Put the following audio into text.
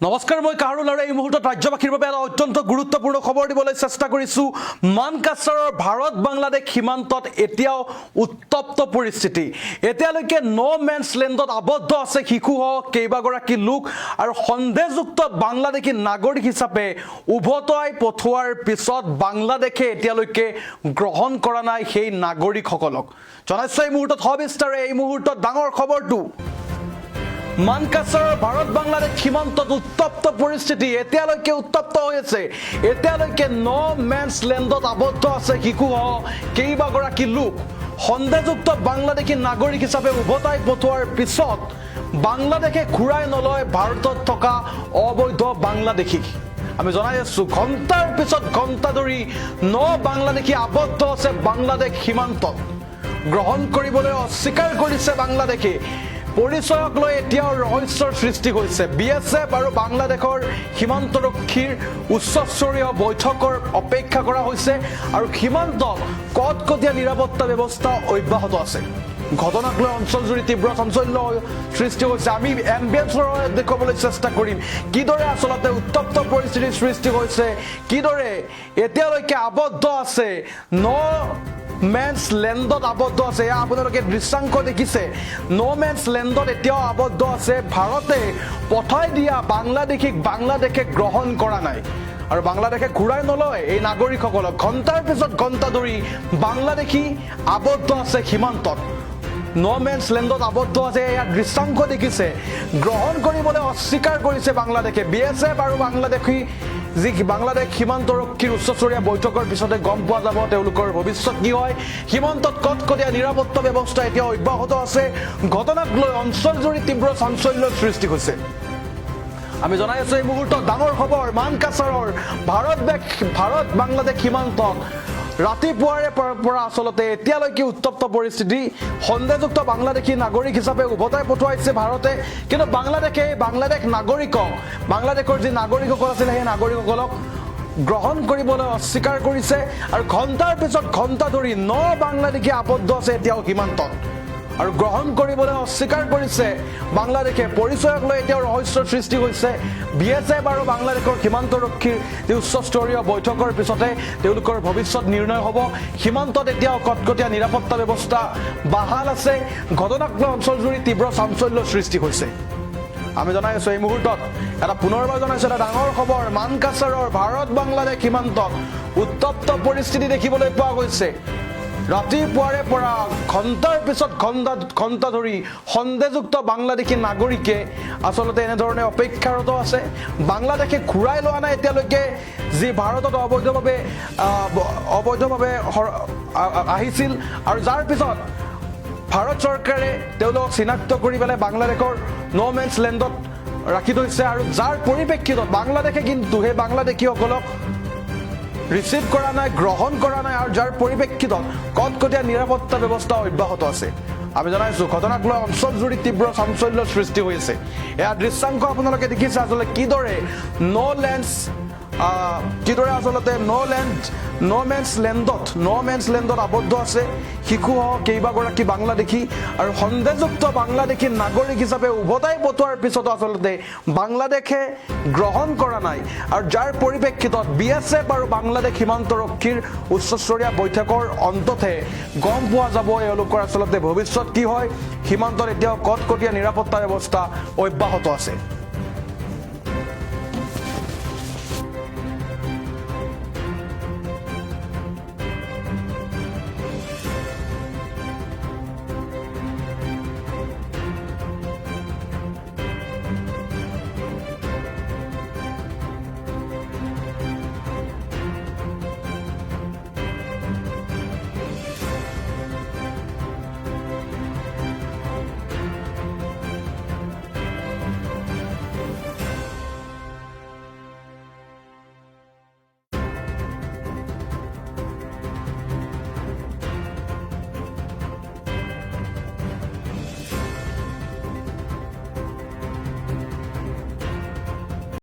নমস্কাৰ মই কাহৰুল আৰু এই মুহূৰ্তত ৰাজ্যবাসীৰ বাবে এটা অত্যন্ত গুৰুত্বপূৰ্ণ খবৰ দিবলৈ চেষ্টা কৰিছো মানকাছাৰৰ ভাৰত বাংলাদেশ সীমান্তত এতিয়াও উত্তপ্ত পৰিস্থিতি এতিয়ালৈকে নো মেন্স লেণ্ডত আবদ্ধ আছে শিশুসহ কেইবাগৰাকী লোক আৰু সন্দেহযুক্ত বাংলাদেশী নাগৰিক হিচাপে উভতাই পঠোৱাৰ পিছত বাংলাদেশে এতিয়ালৈকে গ্ৰহণ কৰা নাই সেই নাগৰিকসকলক জনাইছো এই মুহূৰ্তত সবিস্তাৰে এই মুহূৰ্তত ডাঙৰ খবৰটো মানকাছাৰৰ ভাৰত বাংলাদেশ সীমান্তত উত্তপ্ত পৰিস্থিতি এতিয়ালৈকে উত্তপ্ত হৈ আছে এতিয়ালৈকে নো মেন্স লেণ্ডত আবদ্ধ আছে শিশুসহ কেইবাগৰাকী লোক সন্দেহযুক্ত বাংলাদেশী নাগৰিক হিচাপে উভতাই পঠোৱাৰ পিছত বাংলাদেশে ঘূৰাই নলয় ভাৰতত থকা অবৈধ বাংলাদেশীক আমি জনাই আছো ঘণ্টাৰ পিছত ঘণ্টা ধৰি নো বাংলাদেশী আবদ্ধ আছে বাংলাদেশ সীমান্তত গ্ৰহণ কৰিবলৈ অস্বীকাৰ কৰিছে বাংলাদেশে পৰিচয়ক লৈ এতিয়াও ৰহস্যৰ সৃষ্টি হৈছে বিএছএফ আৰু বাংলাদেশৰ সীমান্তৰক্ষীৰ উচ্চস্তৰীয় বৈঠকৰ অপেক্ষা কৰা হৈছে আৰু সীমান্তত কটকটীয়া নিৰাপত্তা ব্যৱস্থা অব্যাহত আছে ঘটনাক লৈ অঞ্চলজুৰি তীব্ৰ চাঞ্চল্য সৃষ্টি হৈছে আমি এম্বিয়েন্সৰ দেখুৱাবলৈ চেষ্টা কৰিম কিদৰে আচলতে উত্তপ্ত পৰিস্থিতিৰ সৃষ্টি হৈছে কিদৰে এতিয়ালৈকে আবদ্ধ আছে নো মেন্স লেণ্ডত আবদ্ধ আছে আপোনালোকে দৃশ্যাংশ দেখিছে নো মেন্স লেণ্ডত এতিয়াও আবদ্ধ আছে ভাৰতে পঠাই দিয়া বাংলাদেশীক বাংলাদেশে গ্ৰহণ কৰা নাই আৰু বাংলাদেশে ঘূৰাই নলয় এই নাগৰিকসকলক ঘণ্টাৰ পিছত ঘণ্টা ধৰি বাংলাদেশী আবদ্ধ আছে সীমান্তত নো মেন্স লেণ্ডত আবদ্ধ আছে ইয়াৰ দৃশ্যাংশ দেখিছে গ্ৰহণ কৰিবলৈ অস্বীকাৰ কৰিছে বাংলাদেশে বিএছএফ আৰু বাংলাদেশী যি বাংলাদেশ সীমান্তৰক্ষীৰ উচ্চস্তৰীয় বৈঠকৰ পিছতে গম পোৱা যাব তেওঁলোকৰ ভৱিষ্যত কি হয় সীমান্তত কটকটীয়া নিৰাপত্তা ব্যৱস্থা এতিয়া অব্যাহত আছে ঘটনাক লৈ অঞ্চলজুৰি তীব্ৰ চাঞ্চল্যৰ সৃষ্টি হৈছে আমি জনাই আছো এই মুহূৰ্তত ডাঙৰ খবৰ মানকাছাৰৰ ভাৰত বাংলাদেশ সীমান্তত ৰাতিপুৱাৰে পৰা আচলতে এতিয়ালৈকে উত্তপ্ত পৰিস্থিতি সন্দেহযুক্ত বাংলাদেশী নাগৰিক হিচাপে উভতাই পঠোৱাইছে ভাৰতে কিন্তু বাংলাদেশ নাগৰিকক বাংলাদেশৰ যি নাগৰিকসকল আছিল সেই নাগৰিকসকলক গ্ৰহণ কৰিবলৈ অস্বীকাৰ কৰিছে আৰু ঘণ্টাৰ পিছত ঘণ্টা ধৰি ন বাংলাদেশী আবদ্ধ আছে এতিয়াও সীমান্তত আৰু গ্ৰহণ কৰিবলৈ অস্বীকাৰ কৰিছে বাংলাদেশে পৰিচয়ক লৈ এতিয়াও ৰহস্যৰ সৃষ্টি হৈছে বিএছএফ আৰু বাংলাদেশৰ সীমান্তৰক্ষীৰ যি উচ্চস্তৰীয় বৈঠকৰ পিছতে তেওঁলোকৰ ভৱিষ্যত নিৰ্ণয় হ'ব সীমান্তত এতিয়াও কটকটীয়া নিৰাপত্তা ব্যৱস্থা বাহাল আছে ঘটনাক লৈ অঞ্চলজুৰি তীব্ৰ চাঞ্চল্যৰ সৃষ্টি হৈছে আমি জনাই আছো এই মুহূৰ্তত এটা পুনৰবাৰ জনাইছো এটা ডাঙৰ খবৰ মানকাছাৰৰ ভাৰত বাংলাদেশ সীমান্তত উত্তপ্ত পৰিস্থিতি দেখিবলৈ পোৱা গৈছে ৰাতিপুৱাৰে পৰা ঘণ্টাৰ পিছত ঘণ্টা ধৰি সন্দেহযুক্ত বাংলাদেশী নাগৰিকে আচলতে এনেধৰণে অপেক্ষাৰত আছে বাংলাদেশে ঘূৰাই লোৱা নাই এতিয়ালৈকে যি ভাৰতত অবৈধভাৱে আহিছিল আৰু যাৰ পিছত ভাৰত চৰকাৰে তেওঁলোকক চিনাক্ত কৰি পেলাই বাংলাদেশৰ নো মেন্স লেণ্ডত ৰাখি থৈছে আৰু যাৰ পৰিপ্ৰেক্ষিতত বাংলাদেশে কিন্তু সেই বাংলাদেশীসকলক ৰিচিভ কৰা নাই গ্ৰহণ কৰা নাই আৰু যাৰ পৰিপ্ৰেক্ষিতত কটকটীয়া নিৰাপত্তা ব্যৱস্থা অব্যাহত আছে আমি জনাইছো ঘটনাক লৈ অঞ্চলজুৰি তীব্ৰ চাঞ্চল্যৰ সৃষ্টি হৈছে এয়া দৃশ্যাংশ আপোনালোকে দেখিছে আচলতে কিদৰে আচলতে নো মেন্স লেণ্ডত আবদ্ধ আছে শিশুসহ কেইবাগৰাকী বাংলাদেশী আৰু সন্দেহযুক্ত বাংলাদেশী নাগৰিক হিচাপে উভতাই পঠোৱাৰ পিছতো আচলতে বাংলাদেশে গ্ৰহণ কৰা নাই আৰু যাৰ পৰিপ্ৰেক্ষিতত বিএছএফ আৰু বাংলাদেশ সীমান্তৰক্ষীৰ উচ্চস্তৰীয় বৈঠকৰ অন্ততহে গম পোৱা যাব এওঁলোকৰ আচলতে ভৱিষ্যত কি হয় সীমান্তত এতিয়াও কটকটীয়া নিৰাপত্তা ব্যৱস্থা অব্যাহত আছে